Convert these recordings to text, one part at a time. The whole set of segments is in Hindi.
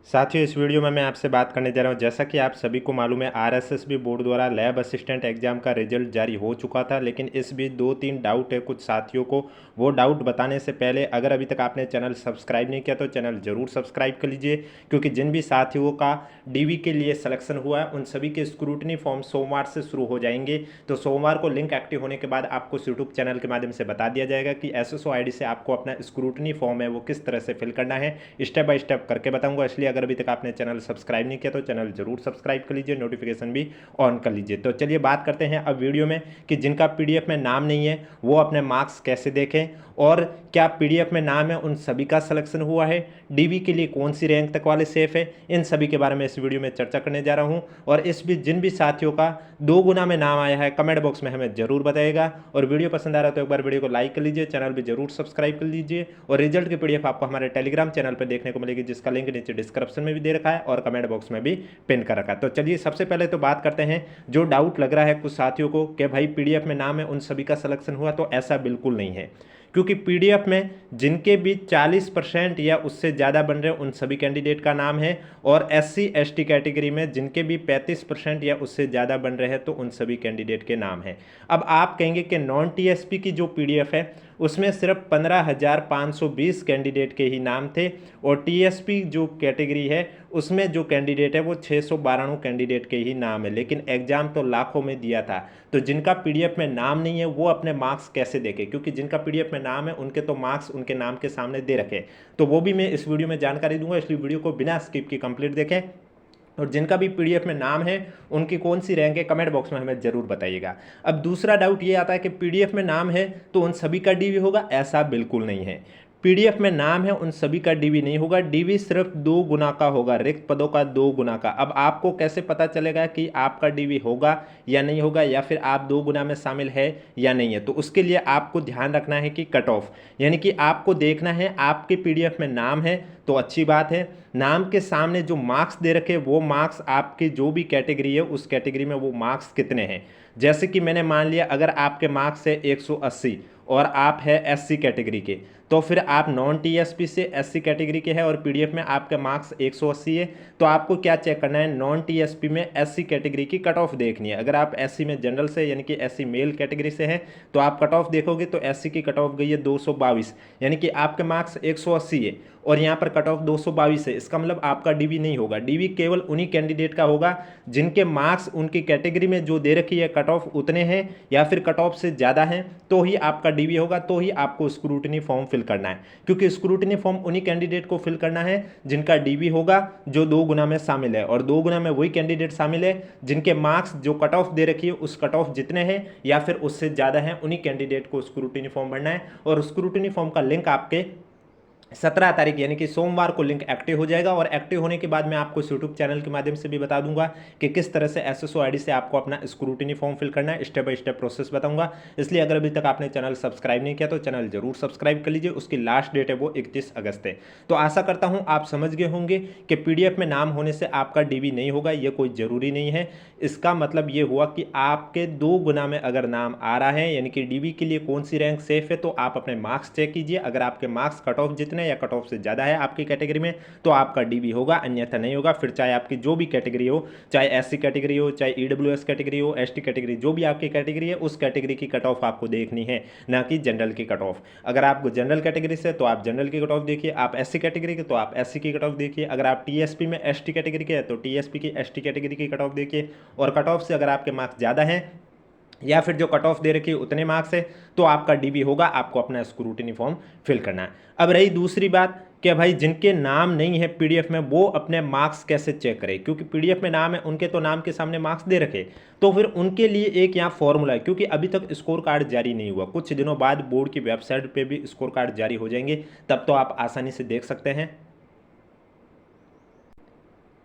साथियों, इस वीडियो में मैं आपसे बात करने जा रहा हूं। जैसा कि आप सभी को मालूम है, आरएसएसबी बोर्ड द्वारा लैब असिस्टेंट एग्जाम का रिजल्ट जारी हो चुका था, लेकिन इस बीच 2-3 डाउट है कुछ साथियों को। वो डाउट बताने से पहले अगर अभी तक आपने चैनल सब्सक्राइब नहीं किया तो चैनल ज़रूर सब्सक्राइब कर लीजिए, क्योंकि जिन भी साथियों का डीवी के लिए सिलेक्शन हुआ है उन सभी के स्क्रूटनी फॉर्म सोमवार से शुरू हो जाएंगे। तो सोमवार को लिंक एक्टिव होने के बाद आपको यूट्यूब चैनल के माध्यम से बता दिया जाएगा कि एसएसओ आईडी से आपको अपना स्क्रूटनी फॉर्म है वो किस तरह से फिल करना है, स्टेप बाय स्टेप करके बताऊंगा। इसलिए अगर अभी तक आपने चैनल सब्सक्राइब नहीं किया तो चैनल जरूर सब्सक्राइब कर लीजिए, नोटिफिकेशन भी ऑन कर लीजिए। तो चलिए बात करते हैं अब वीडियो में कि जिनका पीडीएफ में नाम नहीं है वो अपने मार्क्स कैसे देखें, और क्या पीडीएफ में नाम है उन सभी का सिलेक्शन हुआ है, डीवी के लिए कौन सी रैंक तक वाले सेफ है, इन सभी के बारे में इस वीडियो में चर्चा करने जा रहा हूं। और इस बीच जिन भी साथियों का 2 गुना में नाम आया है कमेंट बॉक्स में हमें जरूर बताइएगा। और वीडियो पसंद आ रहा है तो एक बार वीडियो को लाइक कर लीजिए, चैनल भी जरूर सब्सक्राइब कर लीजिए। और रिजल्ट की पीडीएफ आपको हमारे टेलीग्राम चैनल पर देखने को मिलेगी, जिसका लिंक नीचे डिस्क्रिप्शन में भी दे रखा है और कमेंट बॉक्स में भी पिन कर रखा है। तो चलिए सबसे पहले तो बात करते हैं जो डाउट लग रहा है कुछ साथियों को कि भाई पीडीएफ में नाम है उन सभी का सिलेक्शन हुआ, तो ऐसा बिल्कुल नहीं है। क्योंकि पीडीएफ में जिनके भी 40% या उससे ज़्यादा बन रहे हैं उन सभी कैंडिडेट का नाम है, और एससी एसटी कैटेगरी में जिनके भी 35% या उससे ज़्यादा बन रहे हैं तो उन सभी कैंडिडेट के नाम है। अब आप कहेंगे कि नॉन टीएसपी की जो पीडीएफ है उसमें सिर्फ 15,520 कैंडिडेट के ही नाम थे, और टीएसपी जो कैटेगरी है उसमें जो कैंडिडेट है वो 692 कैंडिडेट के ही नाम है, लेकिन एग्जाम तो लाखों में दिया था। तो जिनका पीडीएफ में नाम नहीं है वो अपने मार्क्स कैसे देखें, क्योंकि जिनका पीडीएफ में नाम है उनके तो मार्क्स उनके नाम के सामने दे रखे, तो वो भी मैं इस वीडियो में जानकारी दूंगा, इसलिए वीडियो को बिना स्किप की कंप्लीट देखें। और जिनका भी पीडीएफ में नाम है उनकी कौन सी रैंक है कमेंट बॉक्स में हमें जरूर बताइएगा। अब दूसरा डाउट ये आता है कि पीडीएफ में नाम है तो उन सभी का डीवी होगा, ऐसा बिल्कुल नहीं है। पीडीएफ में नाम है उन सभी का डीवी नहीं होगा, डीवी सिर्फ 2 गुना का होगा, रिक्त पदों का 2 गुना का। अब आपको कैसे पता चलेगा कि आपका डीवी होगा या नहीं होगा, या फिर आप 2 गुना में शामिल है या नहीं है, तो उसके लिए आपको ध्यान रखना है कि कट ऑफ, यानी कि आपको देखना है आपके पीडीएफ में नाम है तो अच्छी बात है, नाम के सामने जो मार्क्स दे रखे वो मार्क्स आपकी जो भी कैटेगरी है उस कैटेगरी में वो मार्क्स कितने हैं। जैसे कि मैंने मान लिया अगर आपके मार्क्स है 180 और आप है एससी कैटेगरी के, तो फिर आप नॉन टीएसपी से एससी कैटेगरी के हैं और पीडीएफ में आपके मार्क्स 180 है, तो आपको क्या चेक करना है, नॉन टीएसपी में एससी कैटेगरी की कट ऑफ देखनी है। अगर आप एससी में जनरल से यानी कि एससी मेल कैटेगरी से हैं तो आप कट ऑफ देखोगे तो एससी की कट ऑफ गई है 222, यानी कि आपके मार्क्स 180 है और यहाँ पर कट ऑफ 222 है, इसका मतलब आपका डीवी नहीं होगा। डीवी केवल उन्हीं कैंडिडेट का होगा जिनके मार्क्स उनकी कैटेगरी में जो दे रखी है कट ऑफ उतने हैं या फिर कट ऑफ से ज़्यादा हैं, तो ही आपका डीवी होगा, तो ही आपको स्क्रूटनी फॉर्म फिल करना है। क्योंकि स्क्रूटनी फॉर्म उन्हीं कैंडिडेट को फिल करना है जिनका डीवी होगा जो 2 गुना में शामिल है, और 2 गुना में वही कैंडिडेट शामिल है जिनके मार्क्स जो कट ऑफ दे रखी है उस कट ऑफ जितने हैं या फिर उससे ज़्यादा हैं, उन्हीं कैंडिडेट को स्क्रूटनी फॉर्म भरना है। और स्क्रूटनी फॉर्म का लिंक आपके 17 तारीख यानी कि सोमवार को लिंक एक्टिव हो जाएगा, और एक्टिव होने के बाद मैं आपको यूट्यूब चैनल के माध्यम से भी बता दूंगा कि किस तरह से एसएसओ आईडी से आपको अपना स्क्रूटनी फॉर्म फिल करना है, स्टेप बाय स्टेप प्रोसेस बताऊंगा। इसलिए अगर अभी तक आपने चैनल सब्सक्राइब नहीं किया तो चैनल जरूर सब्सक्राइब कर लीजिए, उसकी लास्ट डेट है वो 31 अगस्त है। तो आशा करता हूँ आप समझ गए होंगे कि पीडीएफ में नाम होने से आपका डीवी नहीं होगा, ये कोई ज़रूरी नहीं है। इसका मतलब ये हुआ कि आपके 2 गुना में अगर नाम आ रहा है यानी कि डीवी के लिए कौन सी रैंक सेफ है, तो आप अपने मार्क्स चेक कीजिए। अगर आपके मार्क्स कट ऑफ जितने या कट ऑफ से ज़्यादा है आपकी कैटेगरी में तो आपका डीवी होगा, अन्यथा नहीं होगा। फिर चाहे आपकी जो भी कैटेगरी हो, चाहे एससी कैटेगरी हो, चाहे ईडब्ल्यूएस कैटेगरी हो, एसटी कैटेगरी, जो भी आपकी कैटेगरी है उस कैटेगरी की कट ऑफ आपको देखनी है, ना कि जनरल की कट ऑफ। अगर आप जनरल कैटेगरी से तो आप जनरल की कट ऑफ देखिए, आप एससी कैटेगरी के तो आप एससी की कट ऑफ देखिए, अगर आप टीएसपी में एसटी कैटेगरी के हैं तो टीएसपी की एसटी कैटेगरी की कट ऑफ देखिए, और कट ऑफ से अगर आपके मार्क्स ज़्यादा हैं या फिर जो कट ऑफ दे रखी है उतने मार्क्स है तो आपका डीवी होगा, आपको अपना स्क्रूटनी फॉर्म फिल करना है। अब रही दूसरी बात कि भाई जिनके नाम नहीं है पीडीएफ में वो अपने मार्क्स कैसे चेक करें, क्योंकि पीडीएफ में नाम है उनके तो नाम के सामने मार्क्स दे रखे, तो फिर उनके लिए एक यहाँ फॉर्मूला है। क्योंकि अभी तक स्कोर कार्ड जारी नहीं हुआ, कुछ दिनों बाद बोर्ड की वेबसाइट पे भी स्कोर कार्ड जारी हो जाएंगे, तब तो आप आसानी से देख सकते हैं।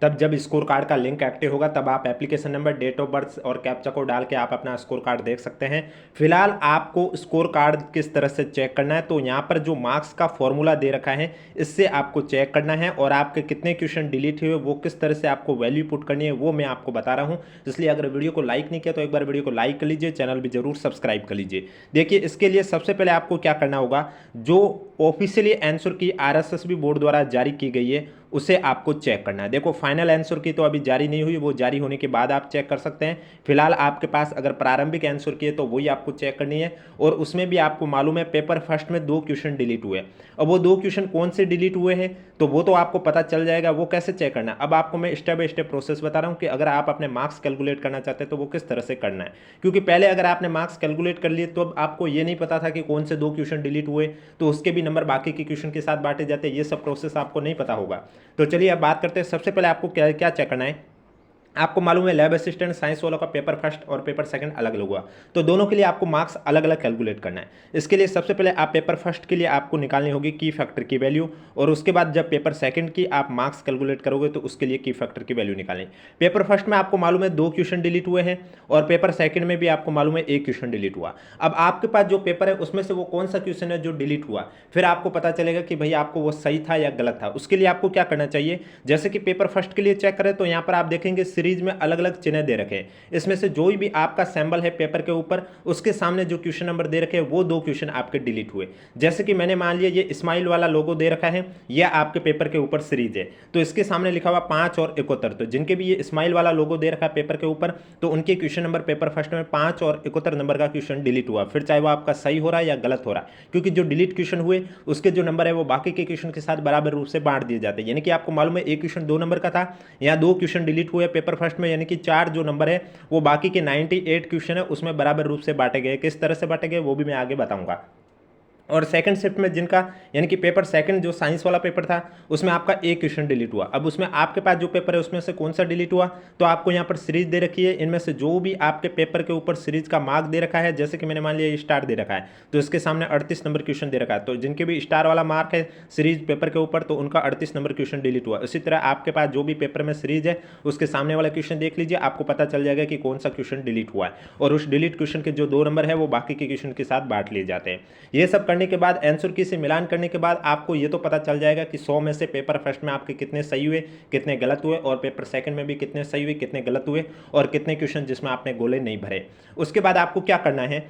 तब जब स्कोर कार्ड का लिंक एक्टिव होगा तब आप application number, date of birth और कैप्चा कोड डाल के आप अपना स्कोर कार्ड देख सकते हैं। फिलहाल आपको स्कोर कार्ड किस तरह से चेक करना है, तो यहाँ पर जो मार्क्स का फॉर्मूला दे रखा है इससे आपको चेक करना है, और आपके कितने क्वेश्चन डिलीट हुए वो किस तरह से आपको वैल्यू पुट करनी है वो मैं आपको बता रहा हूँ। इसलिए अगर वीडियो को लाइक नहीं किया तो एक बार वीडियो को लाइक कर लीजिए, चैनल भी जरूर सब्सक्राइब कर लीजिए। देखिए इसके लिए सबसे पहले आपको क्या करना होगा, जो ऑफिशियली आंसर की आरएसएसबी बोर्ड द्वारा जारी की गई है उसे आपको चेक करना है। देखो फाइनल आंसर की तो अभी जारी नहीं हुई, वो जारी होने के बाद आप चेक कर सकते हैं। फिलहाल आपके पास अगर प्रारंभिक आंसर की है तो वही आपको चेक करनी है, और उसमें भी आपको मालूम है पेपर फर्स्ट में 2 क्वेश्चन डिलीट हुए। अब वो 2 क्वेश्चन कौन से डिलीट हुए हैं तो वो तो आपको पता चल जाएगा, वो कैसे चेक करना है। अब आपको मैं स्टेप बाय स्टेप प्रोसेस बता रहा हूँ कि अगर आप अपने मार्क्स कैलकुलेट करना चाहते हैं तो वो किस तरह से करना है। क्योंकि पहले अगर आपने मार्क्स कैलकुलेट कर लिए तो अब आपको ये नहीं पता था कि कौन से 2 क्वेश्चन डिलीट हुए, तो उसके भी नंबर बाकी के क्वेश्चन के साथ बांटे जाते हैं, ये सब प्रोसेस आपको नहीं पता होगा। तो चलिए अब बात करते हैं, सबसे पहले आपको क्या क्या चेक करना है। आपको मालूम है लैब असिस्टेंट साइंस वालों का पेपर फर्स्ट और पेपर सेकंड अलग अलग हुआ, तो दोनों के लिए आपको मार्क्स अलग अलग कैलकुलेट करना है। इसके लिए सबसे पहले आप पेपर फर्स्ट के लिए आपको निकालनी होगी की फैक्टर की वैल्यू, और उसके बाद जब पेपर सेकंड की आप मार्क्स कैलकुलेट करोगे तो उसके लिए की फैक्टर की वैल्यू निकालें। पेपर फर्स्ट में आपको मालूम है 2 क्वेश्चन डिलीट हुए हैं, और पेपर सेकंड में भी आपको मालूम है 1 क्वेश्चन डिलीट हुआ। अब आपके पास जो पेपर है उसमें से वो कौन सा क्वेश्चन है जो डिलीट हुआ, फिर आपको पता चलेगा कि भाई आपको वो सही था या गलत था। उसके लिए आपको क्या करना चाहिए, जैसे कि पेपर फर्स्ट के लिए चेक करें तो यहाँ पर आप देखेंगे सीरीज में अलग अलग चिन्ह दे रखे हैं। इसमें से जो भी आपका सैंबल है पेपर के ऊपर, उसके सामने जो क्वेश्चन नंबर दे रखे हैं वो 2 क्वेश्चन आपके डिलीट हुए। जैसे कि मैंने मान लिया ये स्माइल वाला लोगो दे रखा है, यह आपके पेपर के ऊपर सीरीज है, तो इसके सामने लिखा हुआ 5 और 71, तो जिनके भी ये स्माइल वाला लोगो दे रखा है पेपर के ऊपर, तो उनके क्वेश्चन नंबर पेपर फर्स्ट में 5 और 71 नंबर का क्वेश्चन डिलीट हुआ। फिर चाहे वो आपका सही हो रहा है या गलत हो रहा है, क्योंकि जो डिलीट क्वेश्चन हुए उसके जो नंबर है वो बाकी के क्वेश्चन के साथ बराबर रूप से बांट दिए जाते हैं। यानी कि आपको मालूम है एक क्वेश्चन 2 नंबर का था, यहाँ 2 क्वेश्चन डिलीट हुए पेपर फर्स्ट में, यानी कि 4 जो नंबर है वो बाकी के 98 क्वेश्चन है उसमें बराबर रूप से बांटे गए। किस तरह से बांटे गए वो भी मैं आगे बताऊंगा। और सेकंड शिफ्ट में जिनका यानी कि पेपर सेकंड जो साइंस वाला पेपर था उसमें आपका एक क्वेश्चन डिलीट हुआ। अब उसमें आपके पास जो पेपर है उसमें से कौन सा डिलीट हुआ, तो आपको यहाँ पर सीरीज दे रखी है, इनमें से जो भी आपके पेपर के ऊपर सीरीज का मार्क दे रखा है, जैसे कि मैंने मान लिया स्टार दे रखा है तो इसके सामने 38 नंबर क्वेश्चन दे रखा है, तो जिनके भी स्टार वाला मार्क है सीरीज पेपर के ऊपर तो उनका 38 नंबर क्वेश्चन डिलीट हुआ। इसी तरह आपके पास जो भी पेपर में सीरीज है उसके सामने वाला क्वेश्चन देख लीजिए, आपको पता चल जाएगा कि कौन सा क्वेश्चन डिलीट हुआ है, और उस डिलीट क्वेश्चन के जो 2 नंबर है वो बाकी के क्वेश्चन के साथ बांट लिए जाते हैं। ये सब करने के बाद आंसर की से मिलान करने के बाद आपको ये तो पता चल जाएगा कि 100 में से पेपर फर्स्ट में आपके कितने सही हुए कितने गलत हुए, और पेपर सेकंड में भी कितने सही हुए कितने गलत हुए, और कितने क्वेश्चन जिसमें आपने गोले नहीं भरे। उसके बाद आपको क्या करना है,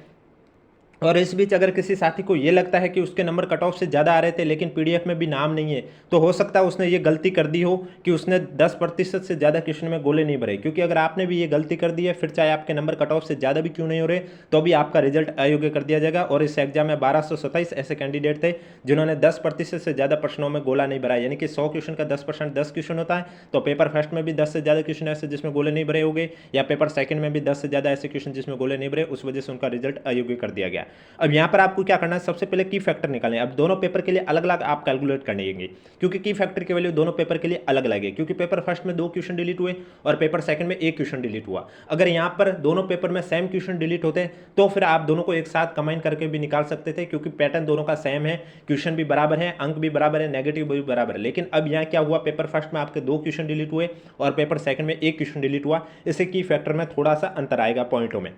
और इस बीच अगर किसी साथी को ये लगता है कि उसके नंबर कट ऑफ से ज़्यादा आ रहे थे लेकिन पीडीएफ में भी नाम नहीं है, तो हो सकता है उसने ये गलती कर दी हो कि उसने 10% से ज़्यादा क्वेश्चन में गोले नहीं भरे। क्योंकि अगर आपने भी ये गलती कर दी है, फिर चाहे आपके नंबर कट ऑफ से ज़्यादा भी क्यों नहीं हो रहे, तो भी आपका रिजल्ट अयोग्य कर दिया जाएगा। और इस एग्जाम में 1227 ऐसे कैंडिडेट थे जिन्होंने 10% से ज़्यादा प्रश्नों में गोला नहीं भरा। यानी कि 100 क्वेश्चन का 10% 10 क्वेश्चन होता है, तो पेपर फर्स्ट में भी 10 से ज़्यादा क्वेश्चन ऐसे जिसमें गोले नहीं भरे होंगे, या पेपर सेकंड में भी 10 से ज़्यादा ऐसे क्वेश्चन जिसमें गोले नहीं भरे, उस वजह से उनका रिजल्ट अयोग्य कर दिया गया। अब यहाँ पर आपको क्या करना है, सबसे पहले की फैक्टर निकालें। अब दोनों पेपर के लिए अलग अलग आप कैलकुलेट करने, क्योंकि की फैक्टर की वैल्यू दोनों पेपर के लिए अलग अलग है। क्योंकि पेपर फर्स्ट में 2 क्वेश्चन डिलीट हुए और पेपर सेकंड में 1 क्वेश्चन डिलीट हुआ। अगर यहाँ पर दोनों पेपर में सेम क्वेश्चन डिलीट होते तो फिर आप दोनों को एक साथ कंबाइन करके भी निकाल सकते थे, क्योंकि पैटर्न दोनों का सेम है, क्वेश्चन भी बराबर है, अंक भी बराबर है, नेगेटिव भी बराबर है। लेकिन अब यहाँ क्या हुआ, पेपर फर्स्ट में आपके 2 क्वेश्चन डिलीट हुए और पेपर सेकंड में 1 क्वेश्चन डिलीट हुआ। इससे की फैक्टर में थोड़ा सा अंतर आएगा पॉइंटों में।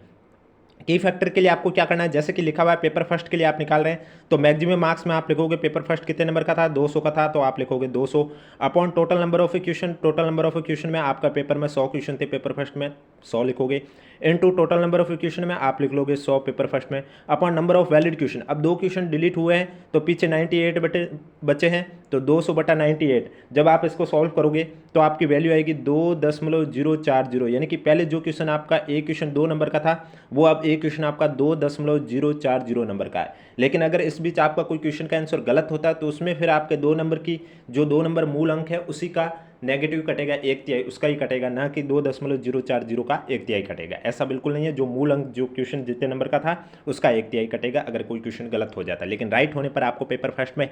की फैक्टर के लिए आपको क्या करना है, जैसे कि लिखा हुआ है पेपर फर्स्ट के लिए आप निकाल रहे हैं तो मैक्सिमम मार्क्स में आप लिखोगे पेपर फर्स्ट कितने नंबर का था, 200 का था, तो आप लिखोगे 200 upon total number of question. Total number of question में आपका पेपर में 100 क्वेश्चन थे, पेपर फर्स्ट में 100 लिखोगे, into total number of question में आप लिख लोगे 100 पेपर फर्स्ट में, upon number of valid question. अब 2 क्वेश्चन डिलीट हुए हैं तो पीछे 98 बचे हैं, तो 200/98। जब आप इसको सॉल्व करोगे तो आपकी वैल्यू आएगी 2.040, यानी कि पहले जो क्वेश्चन आपका एक क्वेश्चन 2 नंबर का था वो अब एक क्वेश्चन आपका 2.040 नंबर का है। लेकिन अगर इस बीच आपका कोई क्वेश्चन का आंसर गलत होता है तो उसमें फिर आपके 2 नंबर की जो 2 नंबर मूल अंक है उसी का नेगेटिव कटेगा, 1/3 उसका ही कटेगा, ना कि 2.040 का 1/3 कटेगा। ऐसा बिल्कुल नहीं है, जो मूल अंक जो क्वेश्चन जितने नंबर का था उसका 1/3 कटेगा अगर कोई क्वेश्चन गलत हो जाता है। लेकिन राइट होने पर आपको पेपर फर्स्ट में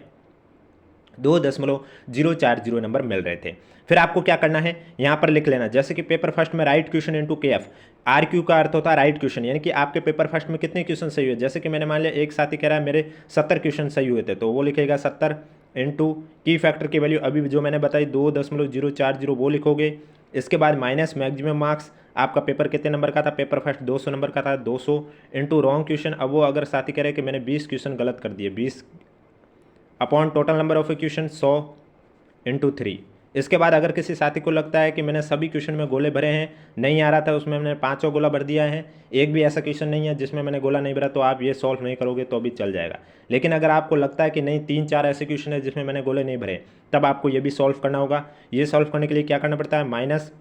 2.040 नंबर मिल रहे थे। फिर आपको क्या करना है, यहाँ पर लिख लेना, जैसे कि पेपर फर्स्ट में write question into KF। R Q का अर्थ होता है राइट क्वेश्चन, यानी कि आपके पेपर फर्स्ट में कितने क्वेश्चन सही हुए। जैसे कि मैंने मान लिया एक साथी कह रहा है मेरे 70 क्वेश्चन सही हुए थे, तो वो लिखेगा 70 इंटू की फैक्टर की वैल्यू अभी जो मैंने बताई 2.040 वो लिखोगे। इसके बाद माइनस मैक्सिमम मार्क्स, आपका पेपर कितने नंबर का था, पेपर फर्स्ट 200 नंबर का था, 200 इंटू रॉन्ग क्वेश्चन। अब वो अगर साथी कह रहे कि मैंने 20 क्वेश्चन गलत कर दिए, 20 upon total number of question 100 into 3। इसके बाद अगर किसी साथी को लगता है कि मैंने सभी क्वेश्चन में गोले भरे हैं, नहीं आ रहा था उसमें मैंने 5 गोला भर दिया है, एक भी ऐसा क्वेश्चन नहीं है जिसमें मैंने गोला नहीं भरा, तो आप ये सॉल्व नहीं करोगे तो भी चल जाएगा। लेकिन अगर आपको लगता है कि नहीं 3-4 ऐसे क्वेश्चन है जिसमें मैंने गोले नहीं भरे, तब आपको ये भी सॉल्व करना होगा। ये सॉल्व करने के लिए क्या करना पड़ता है, minus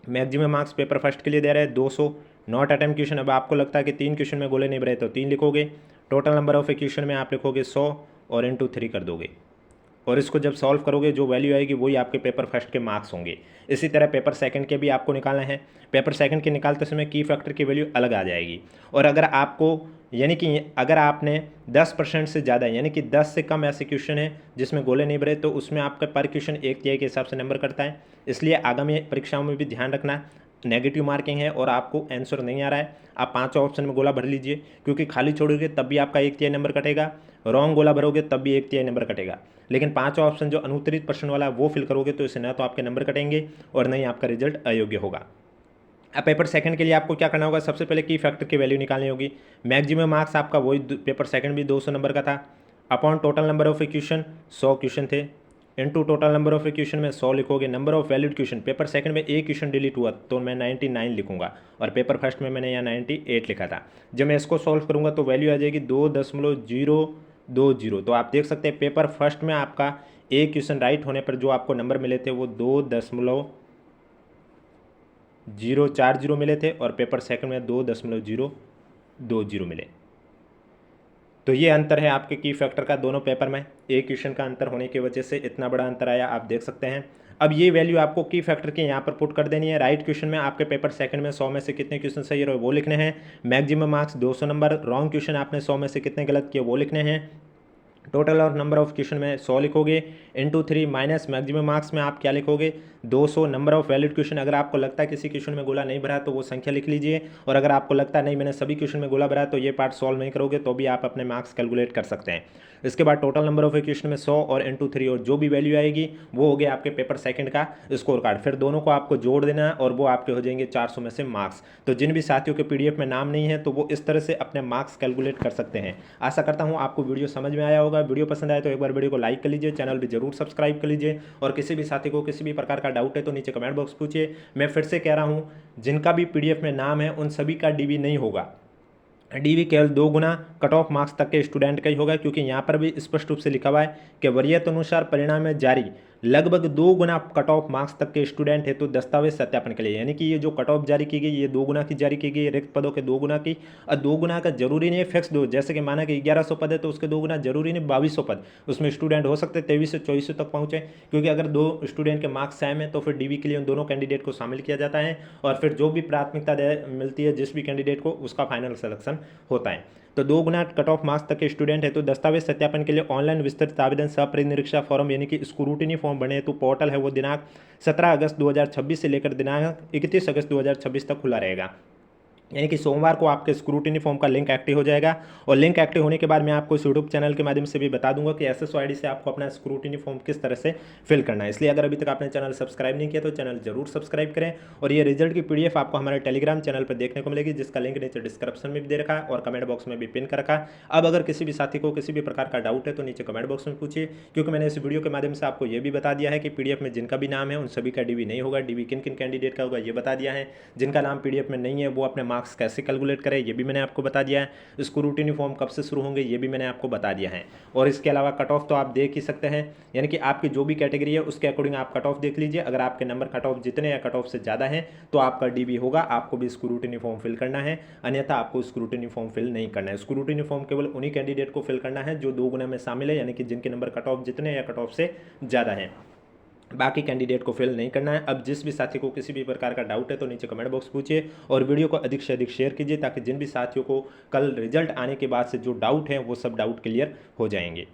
maximum marks paper first के लिए दे रहे हैं 200, नॉट अटेम्प्ट क्वेश्चन। अब आपको लगता है कि 3 क्वेश्चन में गोले नहीं भरे तो 3 लिखोगे, टोटल नंबर ऑफ क्वेश्चन में आप लिखोगे 100 और इंटू 3 कर दोगे, और इसको जब सॉल्व करोगे जो वैल्यू आएगी वही आपके पेपर फर्स्ट के मार्क्स होंगे। इसी तरह पेपर सेकंड के भी आपको निकालना है। पेपर सेकंड के निकालते समय की फैक्टर की वैल्यू अलग आ जाएगी, और अगर आपको यानी कि अगर आपने 10% से ज़्यादा यानी कि 10 से कम ऐसे क्वेश्चन है जिसमें गोले नहीं भरे, तो उसमें आपका पर क्वेश्चन 1/3 के हिसाब से नंबर करता है। इसलिए आगामी परीक्षाओं में भी ध्यान रखना, नेगेटिव मार्किंग है और आपको आंसर नहीं आ रहा है, आप 5 ऑप्शन में गोला भर लीजिए, क्योंकि खाली छोड़ोगे तब भी आपका 1/3 नंबर कटेगा, रॉन्ग गोला भरोगे तब भी 1/3 नंबर कटेगा। लेकिन 5 ऑप्शन जो अनुत्तरित प्रश्न वाला वो फिल करोगे तो इससे ना तो आपके नंबर कटेंगे और नहीं आपका रिजल्ट अयोग्य होगा। अब पेपर सेकंड के लिए आपको क्या करना होगा, सबसे पहले की फैक्टर की वैल्यू निकालनी होगी। मैक्सिमम मार्क्स आपका वही पेपर सेकंड भी 200 नंबर का था, upon total number of question 100 question थे, into total number of question में 100 लिखोगे। Number of valid question, paper second में एक क्वेश्चन डिलीट हुआ तो मैं 99 लिखूंगा, और पेपर फर्स्ट में मैंने यहाँ 98 लिखा था। जब मैं इसको सॉल्व करूंगा तो वैल्यू आ जाएगी 2.020। तो आप देख सकते हैं पेपर फर्स्ट में आपका एक क्वेश्चन राइट होने पर जो आपको नंबर मिले थे वो 2.040 मिले थे, और पेपर सेकंड में 2.020 मिले। तो ये अंतर है आपके की फैक्टर का दोनों पेपर में, एक क्वेश्चन का अंतर होने की वजह से इतना बड़ा अंतर आया, आप देख सकते हैं। अब ये वैल्यू आपको की फैक्टर के यहाँ पर पुट कर देनी है। राइट क्वेश्चन में आपके पेपर सेकंड में 100 में से कितने क्वेश्चन सही रहे वो लिखने हैं, maximum marks 200 number. Wrong question आपने 100 में से कितने गलत किए वो लिखने हैं। टोटल और नंबर ऑफ क्वेश्चन में 100 लिखोगे, इंटू 3 माइनस मैक्सिमम मार्क्स में आप क्या लिखोगे 200। नंबर ऑफ वैलिड क्वेश्चन, अगर आपको लगता है किसी क्वेश्चन में गोला नहीं भरा तो वो संख्या लिख लीजिए, और अगर आपको लगता है नहीं मैंने सभी क्वेश्चन में गोला भरा तो ये पार्ट सॉल्व नहीं करोगे तो भी आप अपने मार्क्स कैलकुलेट कर सकते हैं। इसके बाद टोटल नंबर ऑफ क्वेश्चन में 100 और इंटू 3, और जो भी वैल्यू आएगी वो हो गया आपके पेपर सेकंड का स्कोर कार्ड। फिर दोनों को आपको जोड़ देना है और वो आपके हो जाएंगे 400 में से मार्क्स। तो जिन भी साथियों के पीडीएफ में नाम नहीं है तो वो इस तरह से अपने मार्क्स कैलकुलेट कर सकते हैं। आशा करता हूँ आपको वीडियो समझ में आया होगा। वीडियो पसंद आए तो एक बार वीडियो को लाइक कर लीजिए, चैनल भी जरूर सब्सक्राइब कर लीजिए, और किसी भी साथी को किसी भी प्रकार का डाउट है तो नीचे कमेंट बॉक्स पूछिए। मैं फिर से कह रहा हूँ, जिनका भी पीडीएफ में नाम है उन सभी का डीवी नहीं होगा। डीवी केवल 2 गुना कट ऑफ मार्क्स तक के स्टूडेंट का ही होगा, क्योंकि यहाँ पर भी स्पष्ट रूप से लिखा हुआ है कि वरीयत अनुसार परिणाम में जारी लगभग 2 गुना कट ऑफ मार्क्स तक के स्टूडेंट है तो दस्तावेज सत्यापन के लिए, यानी कि ये जो कट ऑफ जारी की गई ये 2 गुना की जारी की गई, रिक्त पदों के 2 गुना की। और 2 गुना का जरूरी नहीं है फिक्स दो, जैसे कि माना कि 1100 पद है तो उसके 2 गुना जरूरी नहीं 2200 पद, उसमें स्टूडेंट हो सकते 23 से 2400 तक पहुंचे, क्योंकि अगर 2 स्टूडेंट के मार्क्स सेम है तो फिर डीवी के लिए उन दोनों कैंडिडेट को शामिल किया जाता है, और फिर जो भी प्राथमिकता मिलती है जिस भी कैंडिडेट को उसका फाइनल सिलेक्शन होता है। तो 2 गुना कट ऑफ मार्क्स तक के स्टूडेंट है तो दस्तावेज सत्यापन के लिए ऑनलाइन विस्तृत आवेदन सपरिनिरीक्षा फॉर्म यानी कि स्क्रूटिनी फॉर्म बने तो पोर्टल है वो दिनांक 17 अगस्त 2026 से लेकर दिनांक 31 अगस्त 2026 तक खुला रहेगा, यानी कि सोमवार को आपके स्क्रूटिनी फॉर्म का लिंक एक्टिव हो जाएगा। और लिंक एक्टिव होने के बाद मैं आपको इस यूट्यूब चैनल के माध्यम से भी बता दूंगा कि एसएसओ आईडी से आपको अपना स्क्रूटिनी फॉर्म किस तरह से फिल करना है। इसलिए अगर अभी तक आपने चैनल सब्सक्राइब नहीं किया तो चैनल जरूर सब्सक्राइब करें, और ये रिजल्ट की पीडीएफ आपको हमारे टेलीग्राम चैनल पर देखने को मिलेगी, जिसका लिंक नीचे डिस्क्रिप्शन में भी दे रखा है और कमेंट बॉक्स में भी पिन कर रखा है। अब अगर किसी भी साथी को किसी भी प्रकार का डाउट है तो नीचे कमेंट बॉक्स में पूछिए, क्योंकि मैंने इस वीडियो के माध्यम से आपको ये भी बता दिया है कि पीडीएफ में जिनका भी नाम है उन सभी का डीवी नहीं होगा। डीवी किन किन कैंडिडेट का होगा ये बता दिया है, जिनका नाम पीडीएफ में नहीं है वो अपने मार्क्स कैसे कैलकुलेट करें ये भी मैंने आपको बता दिया है। स्क्रूटिनी फॉर्म कब से शुरू होंगे ये भी मैंने आपको बता दिया है, और इसके अलावा कट ऑफ तो आप देख ही सकते हैं, यानी कि आपकी जो भी कैटेगरी है उसके अकॉर्डिंग आप कट ऑफ देख लीजिए। अगर आपके नंबर कट ऑफ जितने या कट ऑफ से ज़्यादा है तो आपका डीबी होगा, आपको भी स्क्रूटिनी फॉर्म फिल करना है, अन्यथा आपको स्क्रूटिनी फॉर्म फिल नहीं करना है। स्क्रूटिनी फॉर्म केवल उन्हीं कैंडिडेट को फिल करना है जो 2 गुना में शामिल है, यानी कि जिनके नंबर कट ऑफ जितने या कट ऑफ से ज़्यादा है, बाकी कैंडिडेट को फिल नहीं करना है। अब जिस भी साथी को किसी भी प्रकार का डाउट है तो नीचे कमेंट बॉक्स पूछिए, और वीडियो को अधिक से अधिक शेयर कीजिए, ताकि जिन भी साथियों को कल रिजल्ट आने के बाद से जो डाउट है वो सब डाउट क्लियर हो जाएंगे।